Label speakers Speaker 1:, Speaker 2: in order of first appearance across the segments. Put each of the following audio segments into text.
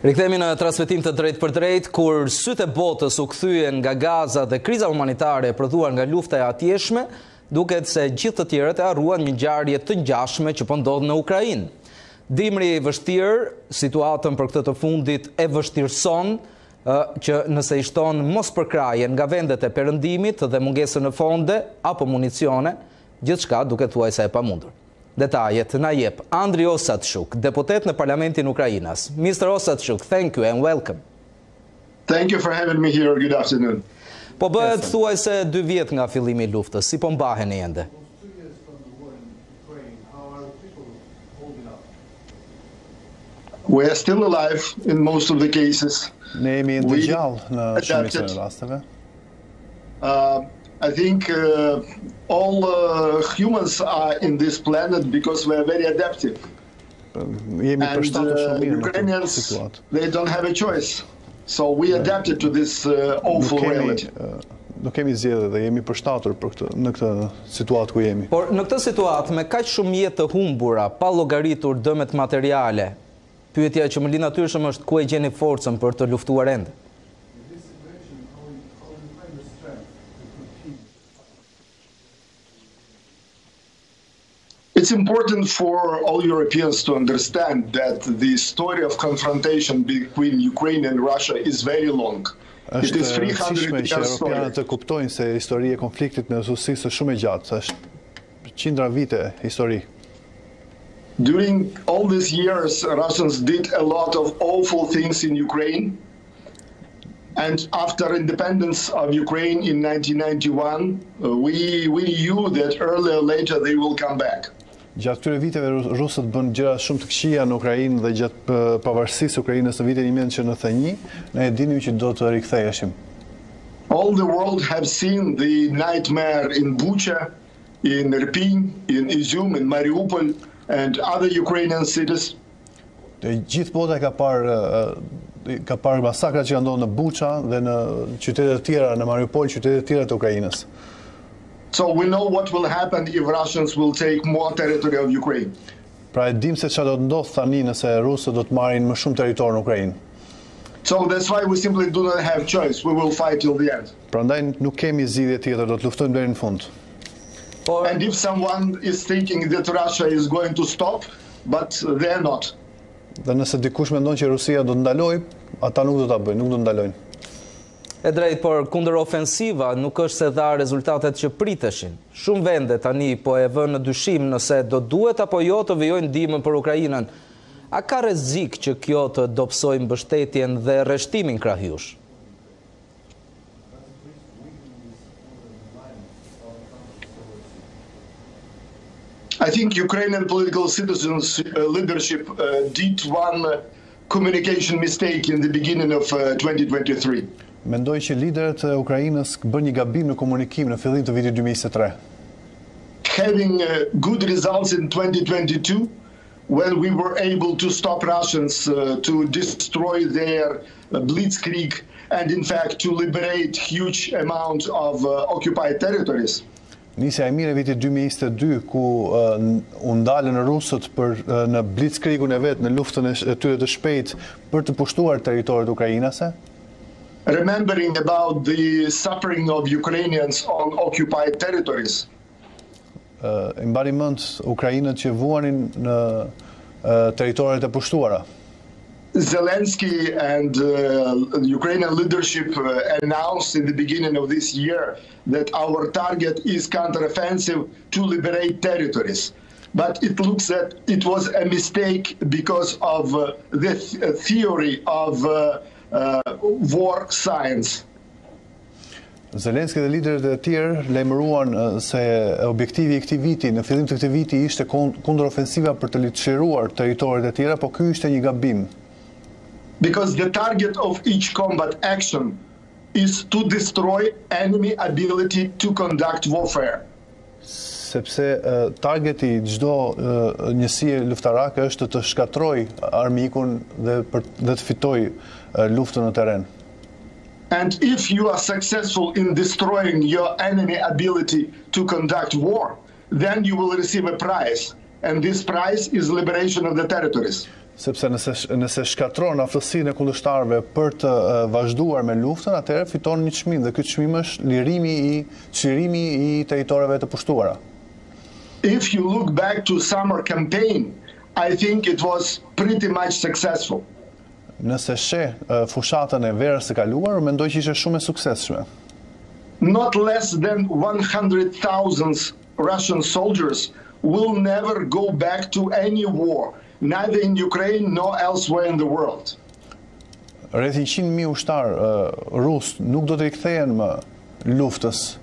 Speaker 1: Rikthehemi në transmetim të drejtë për drejtë, kur sytë e botës u kthyen nga Gaza dhe kriza humanitare e prodhuar nga lufta e atjeshme, duket se gjithë të tjerët e harruan një ngjarje të ngjashme që po ndodh në Ukrainë. Dimri i vështirë, situatën për këtë të fundit e vështirëson që nëse i shton mos përkrajen nga vendet e perëndimit dhe mungesën në fonde apo municione, gjithçka duket thuajse e pamundur. Detajet na jep Andri Osatshuk, deputet në Parlamentin Ukrainas. Mr. Osatshuk, thank you and welcome.
Speaker 2: Thank you for having me here. Good afternoon.
Speaker 1: Po bëhet thuajse 2 vjet nga fillimi i luftës. Si po mbaheni ende?
Speaker 2: We are still alive in most of the cases.
Speaker 3: Ne jemi ndëgjall në shumicën e rasteve.
Speaker 2: I think all humans are in this planet because we are very adaptive.
Speaker 3: Jemi përshtatur shumë mirë në
Speaker 2: Ukrainians,
Speaker 3: situatë.
Speaker 2: they don't have a choice. So we adapted to this awful reality.
Speaker 3: Nuk kemi zgjedhje dhe jemi përshtatur për këtë në këtë situatë ku jemi.
Speaker 1: Por në këtë situatë me kaq shumë jetë të humbura, pa llogaritur dëmet materiale, pyetja që më lind natyrshëm është ku e gjeni forcën për të luftuar ende?
Speaker 2: It's important for all Europeans to understand that the story of confrontation between Ukraine and Russia is very long. It is 300 years story.
Speaker 3: Europianët të kuptojnë se historia e konfliktit në Rusisë është shumë e gjatë, është qindra vite histori.
Speaker 2: During all these years, Russians did a lot of awful things in Ukraine. And after independence of Ukraine in 1991, we knew that earlier or later they will come back.
Speaker 3: Gjatë këtyre viteve rusët bën gjëra shumë të këqija në Ukrainë dhe gjatë pavarësisë së Ukrainës në vitin 1991, ne e dinim që do të riktheheshim.
Speaker 2: All the world have seen the nightmare in Bucha, in Irpin, in Izum, in Mariupol and other Ukrainian cities.
Speaker 3: Dhe gjithë bota ka parë masakrat që kanë ndodhur në Bucha dhe në qytete të tjera, në Mariupol, qytete të tjera të Ukrainës.
Speaker 2: So we know what will happen if Russians will take more territory of Ukraine.
Speaker 3: Pra e dim se çfarë do të ndodh tani nëse rusët do të marrin më shumë territor në Ukrainë.
Speaker 2: So that's why we simply do not have choice. We will fight till the end.
Speaker 3: Prandaj nuk kemi zgjidhje tjetër, do të luftojmë deri në fund.
Speaker 2: And if someone is thinking that Russia is going to stop, but they are not.
Speaker 3: Dhe nëse dikush mendon që Rusia do të ndalojë, ata nuk do ta bëjnë, nuk do të ndalojnë.
Speaker 1: E drejt, por kundër ofensiva nuk është se dha rezultatet që priteshin. Shumë vende tani po e vënë në dyshim nëse do duhet apo jo të vijojnë ndihmën për Ukrainën. A ka rrezik që kjo të dobësojë mbështetjen dhe rreshtimin krahjues?
Speaker 2: I think Ukrainian political citizens leadership did one communication mistake in the beginning of 2023.
Speaker 3: Mendoj që liderët e Ukrainës bën një gabim në komunikim në fillim të vitit 2023.
Speaker 2: Having good results in 2022 when we were able to stop Russians to destroy their blitzkrieg and in fact to liberate huge amount of occupied territories.
Speaker 3: Nisja e mirë e vitit 2022 ku u ndalën rusët në blitzkrigun e vet në luftën e tyre të shpejtë për të pushtuar territoret ukrainase.
Speaker 2: Remembering about the suffering of Ukrainians on occupied territories.
Speaker 3: I mbani mend ukrainët që vuanin në territoret e pushtuara.
Speaker 2: Zelensky and the Ukrainian leadership announced in the beginning of this year that our target is counteroffensive to liberate territories. But it looks that it was a mistake because of the theory of war science.
Speaker 3: Zelensky dhe liderët e tjerë lajmëruan se objektivi i këtij viti, në fillim të këtij viti ishte kundërofensiva për të liçëruar territoret e tjera, por ky ishte një gabim.
Speaker 2: Because the target of each combat action is to destroy enemy ability to conduct warfare.
Speaker 3: Sepse targeti i çdo njësie luftarake është të shkatrojë armikun dhe të fitojë luftën në terren.
Speaker 2: And if you are successful in destroying your enemy ability to conduct war, then you will receive a prize. And this prize is liberation of the territories.
Speaker 3: Sepse nëse shkatron aftësinë e kundërshtarëve për të vazhduar me luftën, atëherë fiton një çmim dhe ky çmim është çlirimi i territoreve të pushtuara.
Speaker 2: If you look back to summer campaign, I think it was pretty much successful.
Speaker 3: Nëse sheh fushatën e verës së kaluar, mendoj që ishte shumë e suksesshme.
Speaker 2: Not less than 100,000 Russian soldiers will never go back to any war, neither in Ukraine nor elsewhere in the world.
Speaker 3: Rreth 100.000 ushtar rus nuk do të rikthehen më luftës.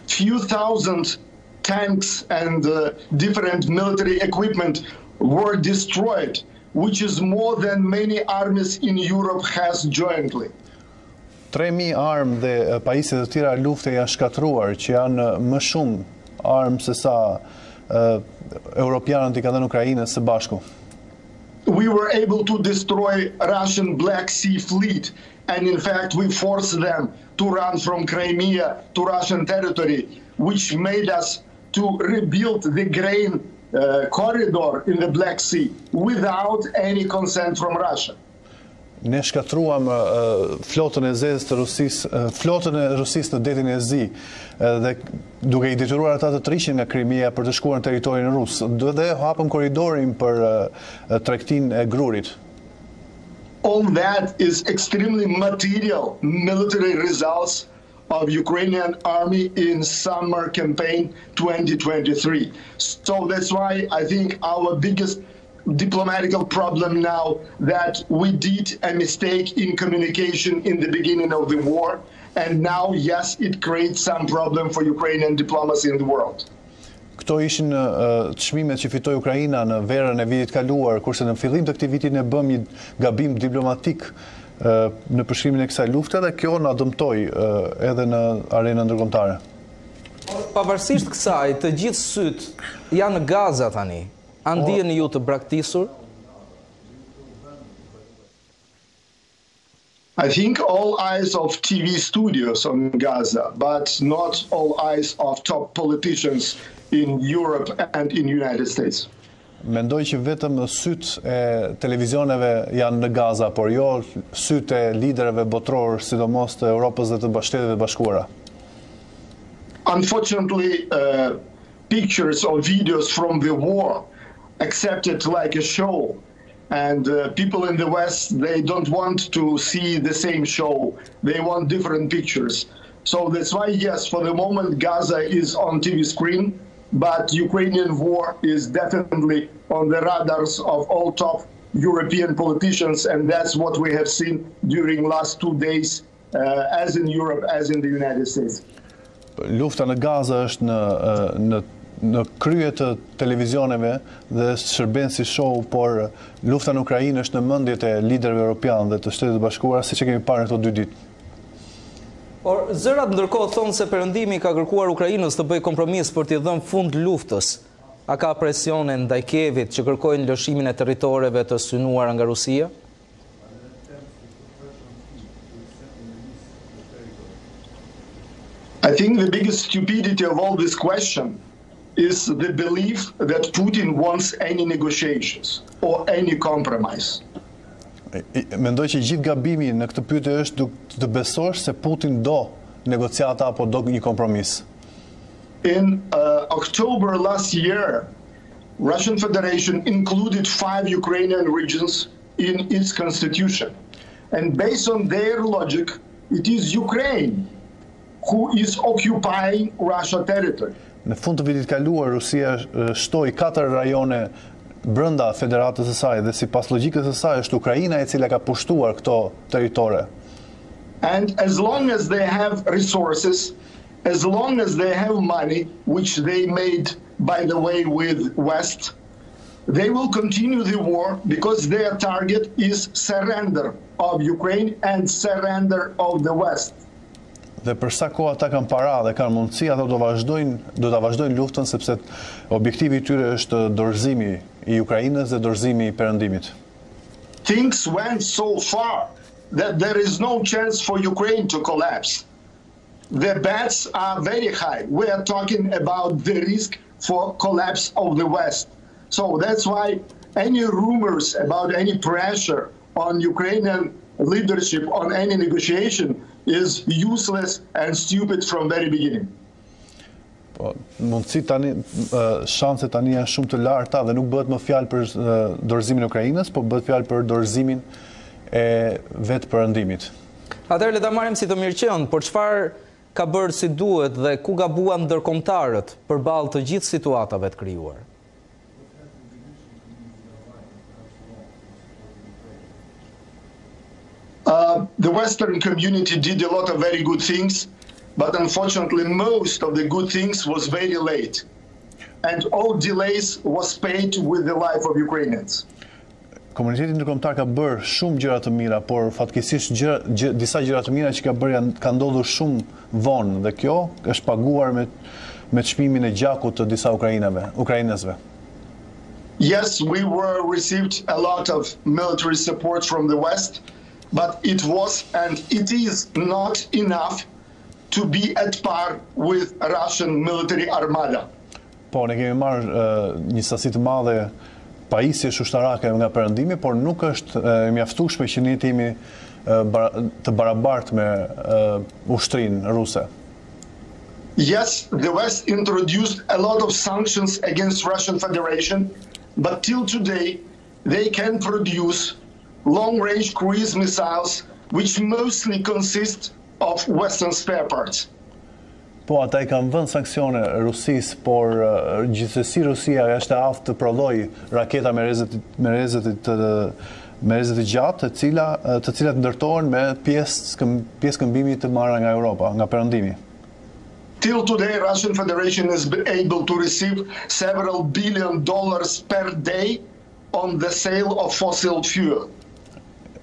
Speaker 2: Few thousand tanks and different military equipment were destroyed, which is more than many armies in Europe has jointly.
Speaker 3: 3.000 armë dhe pajisje të tjera lufte janë shkatruar, që janë më shumë armë se sa europianët i ka dhënë Ukrainës së bashku.
Speaker 2: We were able to destroy Russian Black Sea Fleet, and in fact we forced them to run from Crimea to Russian territory, which made us to rebuild the grain corridor in the Black Sea without any consent from Russia.
Speaker 3: Ne shkatruam flotën e zezë të Rusisë, flotën e Rusisë në detin e Zi, dhe duke i detyruar ata të trishin nga Crimea për të shkuar në territorin rus, dhe hapëm korridorin për tregtinë e grurit.
Speaker 2: All that is extremely material military results of Ukrainian army in summer campaign 2023. So that's why I think our biggest diplomatic problem now that we did a mistake in communication in the beginning of the war, and now yes, it creates some problem for Ukrainian diplomacy in the world.
Speaker 3: Këto ishin çmimet që fitoi Ukraina në verën e vitit kaluar, kurse në fillim të këtij viti ne bëm një gabim diplomatik në përshkrimin e kësaj lufte dhe kjo na dëmtoi edhe në arenën ndërkombëtare.
Speaker 1: Pavarësisht kësaj, të gjithë syt janë në Gaza tani. A ndiheni ju të braktisur?
Speaker 2: I think all eyes of TV studios on Gaza, but not all eyes of top politicians in Europe and in United States.
Speaker 3: Mendoj që vetëm syt e televizioneve janë në Gaza, por jo syt e liderëve botror, sidomos të Europës dhe të Shteteve Bashkuara.
Speaker 2: Unfortunately, pictures or videos from the war accepted like a show, and people in the West, they don't want to see the same show. They want different pictures. So that's why, yes, for the moment, Gaza is on TV screen, but Ukrainian war is definitely on the radars of all top European politicians, and that's what we have seen during last 2 days, as in Europe, as in the United States.
Speaker 3: Lufta në Gaza është në krye të televizioneve dhe shërben si show, por lufta në Ukrainë është në mendjet e liderëve europianë dhe të Shtetit Bashkuar, siç e kemi parë këto 2 ditë.
Speaker 1: Por zërat ndërkohë thonë se Perëndimi ka kërkuar Ukrainës të bëjë kompromis për t'i dhënë fund luftës. A ka presione ndaj Kievit që kërkojnë lëshimin e territoreve të synuara nga Rusia?
Speaker 2: I think the biggest stupidity of all this question is the belief that Putin wants any negotiations or any compromise.
Speaker 3: Mendoj që gjithë gabimi në këtë pyetje është të besosh se Putin do negociata apo do një kompromis.
Speaker 2: In October last year, Russian Federation included 5 Ukrainian regions in its constitution. And based on their logic, it is Ukraine who is occupying Russia territory.
Speaker 3: Në fund të vitit kaluar, Rusia shtoi 4 rajone brenda federatës së saj dhe sipas logjikës së saj është Ukraina e cila ka pushtuar këto territore.
Speaker 2: And as long as they have resources, as long as they have money, which they made, by the way, with West, they will continue the war because their target is surrender of Ukraine and surrender of the West.
Speaker 3: Dhe për sa kohë ata kanë para dhe kanë mundësi, ata do ta vazhdojnë luftën sepse objektivi i tyre është dorëzimi i Ukrainës dhe dorëzimi i Perëndimit.
Speaker 2: Things went so far that there is no chance for Ukraine to collapse. The bets are very high. We are talking about the risk for collapse of the West. So that's why any rumors about any pressure on Ukrainian leadership on any negotiation is useless and stupid from very beginning.
Speaker 3: Mundësi tani, shanset tani janë shumë të larta dhe nuk bëhet më fjalë për dorëzimin e Ukrainës, po bëhet fjalë për dorëzimin e vetë perëndimit.
Speaker 1: Atëherë le ta marrim si të mirëqen, por çfarë ka bërë si duhet dhe ku gabuan ndërkombëtarët përballë të gjithë situatave të krijuar?
Speaker 2: The Western community did a lot of very good things, but unfortunately most of the good things was very late. And all delays was paid with the life of Ukrainians.
Speaker 3: Komuniteti ndërkombëtar ka bërë shumë gjëra të mira, por fatkeqësisht disa gjëra të mira që ka bërë ka ndodhur shumë vonë dhe kjo është paguar me çmimin e gjakut të disa ukrainasve.
Speaker 2: Yes, we received a lot of military support from the West, but it was and it is not enough to be at par with Russian military armada.
Speaker 3: Po, ne kemi marrë një sasi të madhe pajisje ushtarake nga perëndimi, por nuk është mjaftueshme që ne jemi të barabartë me ushtrinë ruse.
Speaker 2: Yes, the West introduced a lot of sanctions against Russian Federation, but till today they can produce long-range cruise missiles which mostly consist of Western spare parts.
Speaker 3: Po, ata I kanë vënë sanksione Rusisë, por gjithsesi Rusia është e aftë të prodhojë raketa me rrezet të gjatë, të cilat ndërtohen me pjesë këmbimi të marra nga Europa, nga perëndimi.
Speaker 2: Till today, Russian Federation is able to receive several $billion per day on the sale of fossil fuel.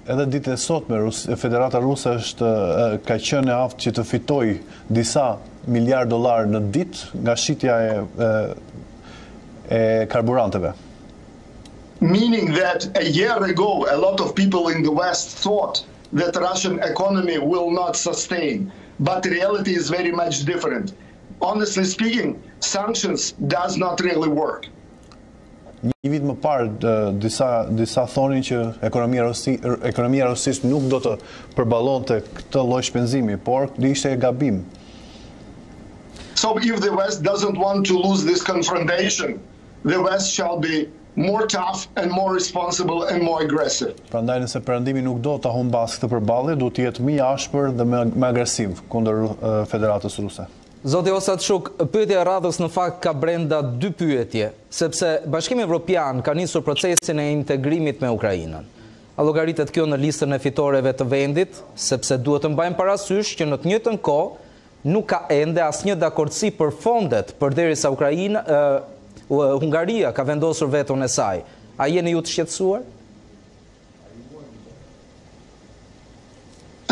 Speaker 3: Edhe ditë e sotme, Federata Ruse ka qenë e aftë që të fitoj disa miliard dollar në ditë nga shitja e karburanteve.
Speaker 2: Meaning that a year ago, a lot of people in the West thought that Russian economy will not sustain, but reality is very much different. Honestly speaking, sanctions does not really work.
Speaker 3: Një vit më parë, disa thonin që ekonomia rusisë nuk do të përballonte këtë lloj shpenzimi, por ishte e gabim.
Speaker 2: So if the West doesn't want to lose this confrontation, the West shall be more tough and more responsible and more aggressive.
Speaker 3: Prandaj nëse perëndimi nuk do ta humbas këtë përballje, duhet të jetë më I ashpër dhe më agresiv kundër Federatës Ruse.
Speaker 1: Zoti Osatshuk, pyetja e radhës në fakt ka brenda dy pyetje, sepse Bashkimi Evropian ka nisur procesin e integrimit me Ukrainën. A llogaritet kjo në listën e fitoreve të vendit, sepse duhet të mbajmë parasysh që në të njëjtën kohë nuk ka ende asnjë dakordsi për fondet përderisa Hungaria ka vendosur veton e saj. A jeni ju të shqetësuar?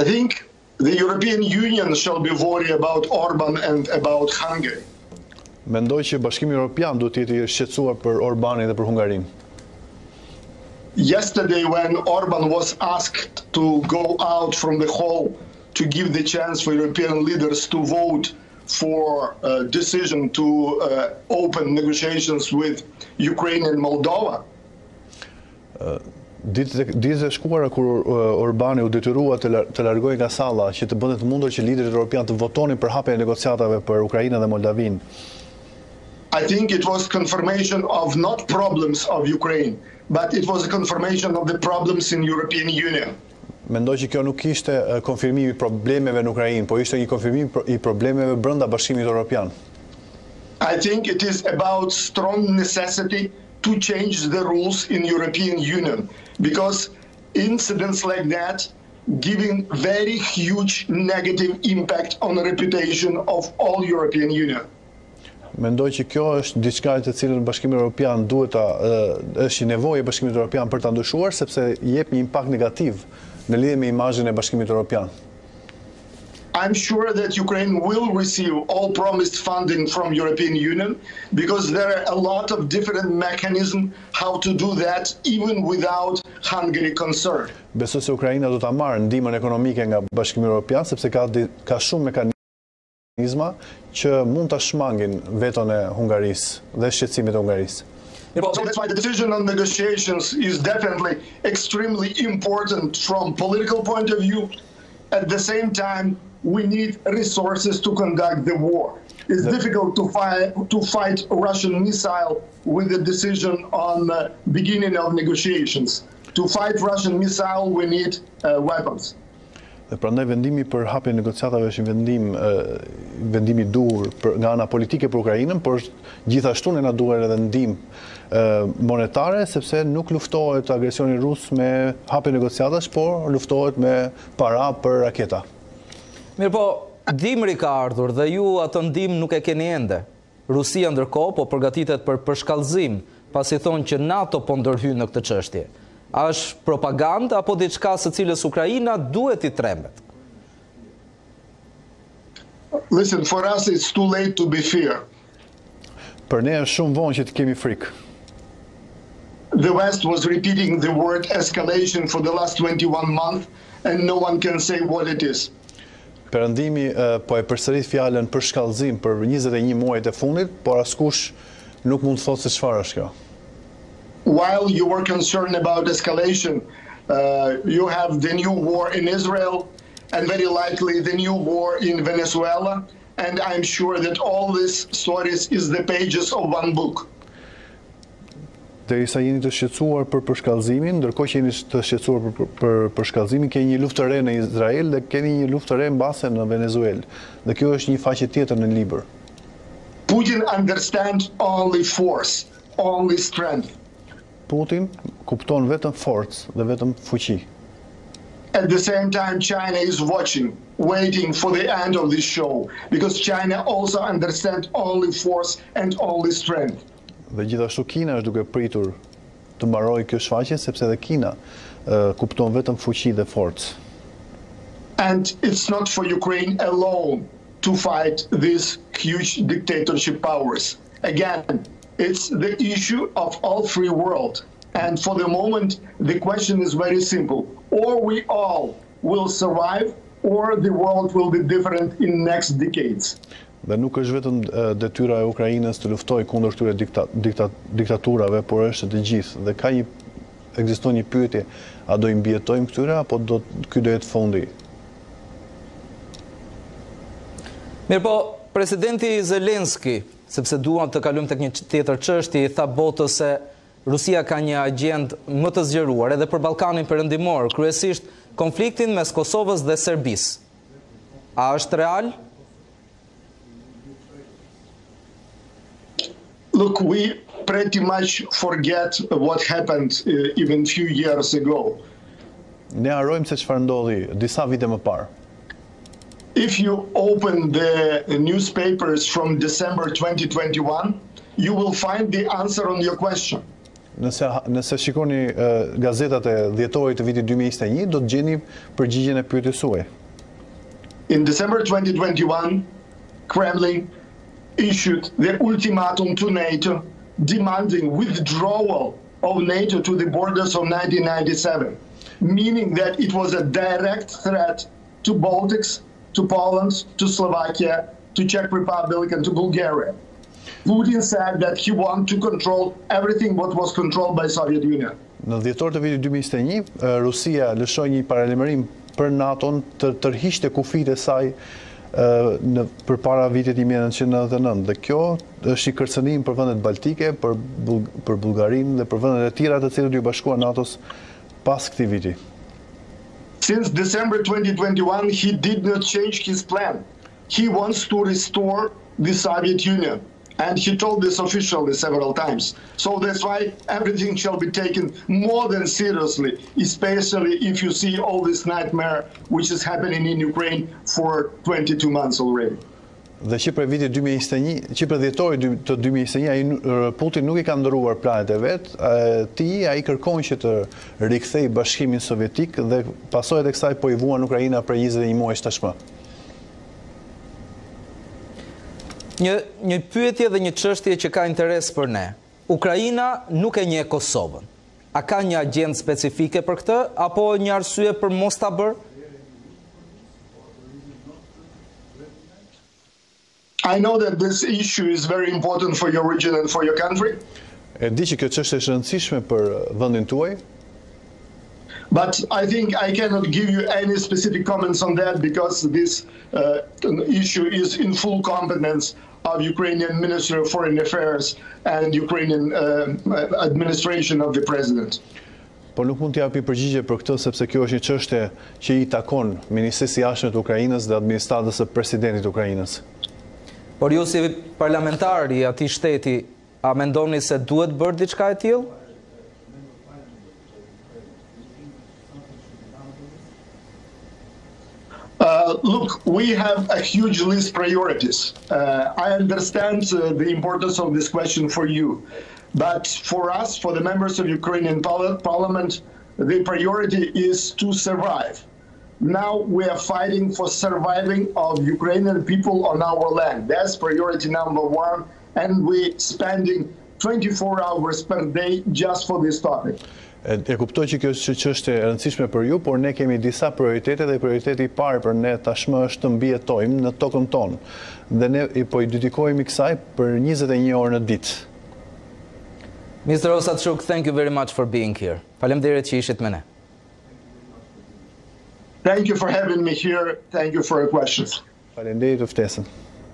Speaker 2: I think the European Union shall be worried about Orban and about Hungary.
Speaker 3: Mendoj që Bashkimi Evropian duhet të jetë I shqetësuar për Orbanin dhe për Hungarinë.
Speaker 2: Yesterday when Orban was asked to go out from the hall to give the chance for European leaders to vote for a decision to open negotiations with Ukraine and Moldova.
Speaker 3: Ditët e shkuara kur Orbani u detyrua të largojë nga salla që të bënte të mundur që liderët evropianë të votonin për hapjen e negociatave për Ukrainën dhe Moldavinë.
Speaker 2: I think it was confirmation of not problems of Ukraine, but it was a confirmation of the problems in European Union.
Speaker 3: Mendoj që kjo nuk ishte konfirmimi I problemeve në Ukrainë, po ishte një konfirmim I problemeve brenda Bashkimit Evropian.
Speaker 2: I think it is about strong necessity to change the rules in European Union, because incidents like that giving very huge negative impact on the reputation of all European Union.
Speaker 3: Mendoj që kjo është diçka të cilën Bashkimi Evropian duhet është nevojë e Bashkimit Evropian për ta ndryshuar, sepse jep një impakt negativ në lidhje me imazhin e Bashkimit Evropian.
Speaker 2: I'm sure that Ukraine will receive all promised funding from European Union, because there are a lot of different mechanisms how to do that even without Hungary concerned.
Speaker 3: Besoj se Ukraina do ta marrë ndihmën ekonomike nga Bashkimi Evropian sepse ka shumë mekanizma që mund ta shmangin veton e Hungarisë dhe shqetësimet e Hungarisë.
Speaker 2: So that's why the decision on negotiations is definitely extremely important from political point of view. At the same time, we need resources to conduct the war. It's difficult to fight a Russian missile with the decision on the beginning of negotiations. To fight Russian missile, we need weapons.
Speaker 3: Dhe prandaj vendimi për hapjen e negociatave është vendim I duhur nga ana politike për Ukrainën, por gjithashtu ne na duhet edhe ndihmë monetare, sepse nuk luftohet agresioni rus me hapjen e negociatash, por luftohet me para për raketa.
Speaker 1: Mirë po, dimri ka ardhur dhe ju atë ndihmë nuk e keni ende. Rusia ndërkohë po përgatitet për përshkallëzim, pasi thonë që NATO po ndërhyjë në këtë çështje. A është propagandë apo diçka së cilës Ukraina duhet I trembet?
Speaker 2: Listen, for us it's too late to be fear.
Speaker 3: Për ne është shumë vonë që të kemi frikë.
Speaker 2: The West was repeating the word escalation for the last 21 months and no one can say what it is.
Speaker 3: Perëndimi po e përsërit fjalën përshkallëzim për 21 muajt e fundit, por askush nuk mund të thotë se çfarë është kjo.
Speaker 2: While you were concerned about escalation, you have the new war in Israel and very likely the new war in Venezuela, and I'm sure that all these stories is the pages of one book.
Speaker 3: Derisa jeni të shqetësuar për përshkallëzimin, ndërkohë që jeni të shqetësuar për përshkallëzimin, keni një luftë të re në Izrael dhe keni një luftë të re mbase në Venezuelë. Dhe kjo është një faqe tjetër në libër.
Speaker 2: Putin understands only force, only strength.
Speaker 3: Putin kupton vetëm forcë dhe vetëm fuqi.
Speaker 2: At the same time, China is watching, waiting for the end of this show, because China also understands only force and only strength.
Speaker 3: Dhe gjithashtu Kina është duke pritur të mbarojë kjo shfaqje, sepse edhe Kina kupton vetëm fuqi dhe forcë.
Speaker 2: And it's not for Ukraine alone to fight these huge dictatorship powers. Again, it's the issue of all free world. And for the moment, the question is very simple. Or we all will survive, or the world will be different in next decades.
Speaker 3: Dhe nuk është vetëm detyra e Ukrainës të luftojë kundër këtyre diktaturave, por është të gjithë. Dhe ekziston një pyetje, a do I mbijetojmë këtyre apo ky do jetë fundi?
Speaker 1: Mirë po, presidenti Zelenski, sepse duam të kalojmë tek një tjetër çështje, I tha botës se Rusia ka një agjendë më të zgjeruar edhe për Ballkanin Perëndimor, kryesisht konfliktin mes Kosovës dhe Serbisë. A është real?
Speaker 2: Look, we pretty much forget what happened even few years ago.
Speaker 3: Ne harrojmë se çfarë ndodhi disa vite më parë.
Speaker 2: If you open the newspapers from December 2021, you will find the answer on your question.
Speaker 3: Nëse shikoni gazetat e dhjetorit të vitit 2021, do të gjeni përgjigjen e pyetjes suaj.
Speaker 2: In December 2021, Kremlin issued the ultimatum to NATO demanding withdrawal of NATO to the borders of 1997, meaning that it was a direct threat to Baltics, to Poland, to Slovakia, to Czech Republic and to Bulgaria. Putin said that he wanted to control everything what was controlled by Soviet Union.
Speaker 3: Në dhjetor të vitit 2021, Rusia lëshoi një paralajmërim për NATO-n të tërhiqte kufijtë e saj përpara vitit 1999 dhe kjo është I kërcënim për vendet baltike, për Bullgarinë dhe për vendet e tjera të cilët U bashkuar NATO-s pas këtij viti.
Speaker 2: Since December 2021, he did not change his plan. He wants to restore the Soviet Union. And he told this officially several times. So that's why everything shall be taken more than seriously, especially if you see all this nightmare which is happening in Ukraine for 22 months already.
Speaker 3: Dhe që për vitit 2021, që për dhjetorit të 2021, Putin nuk I ka ndëruar planet e vet, ai kërkon që të rikthej Bashkimin Sovjetik dhe pasojat e kësaj po I vuan Ukraina për 21 muaj tashmë.
Speaker 1: Një pyetje dhe një çështje që ka interes për ne. Ukraina nuk e njeh Kosovën. A ka një agjendë specifike për këtë apo një arsye për mos ta bërë?
Speaker 2: I know that this issue is very important for your region and for your country.
Speaker 3: E di që kjo çështje është e rëndësishme për vendin tuaj.
Speaker 2: But I think I cannot give you any specific comments on that because this issue is in full competence of Ukrainian Ministry of Foreign Affairs and Ukrainian administration of the president.
Speaker 3: Por nuk mund t'japi përgjigje për këtë sepse kjo është një çështje që i takon Ministrisë së Jashtme të Ukrainës dhe administratës së presidentit të Ukrainës.
Speaker 1: Por ju si parlamentar i atij shteti, a mendoni se duhet bërë diçka e tillë?
Speaker 2: Look, we have a huge list of priorities. I understand the importance of this question for you. But for us, for the members of Ukrainian Parliament, the priority is to survive. Now we are fighting for surviving of Ukrainian people on our land. That's priority number one, and we're spending 24 hours per day just for this topic.
Speaker 3: E kuptoj që kjo është çështje e rëndësishme për ju, por ne kemi disa prioritete dhe prioriteti i parë për ne tashmë është të mbijetojmë në tokën tonë. Dhe ne po i dedikohemi kësaj për 21 orë në ditë.
Speaker 1: Mr. Osatshuk, thank you very much for being here. Faleminderit që ishit me ne.
Speaker 2: Thank you for having me here. Thank you for your questions.
Speaker 3: Faleminderit për ftesën.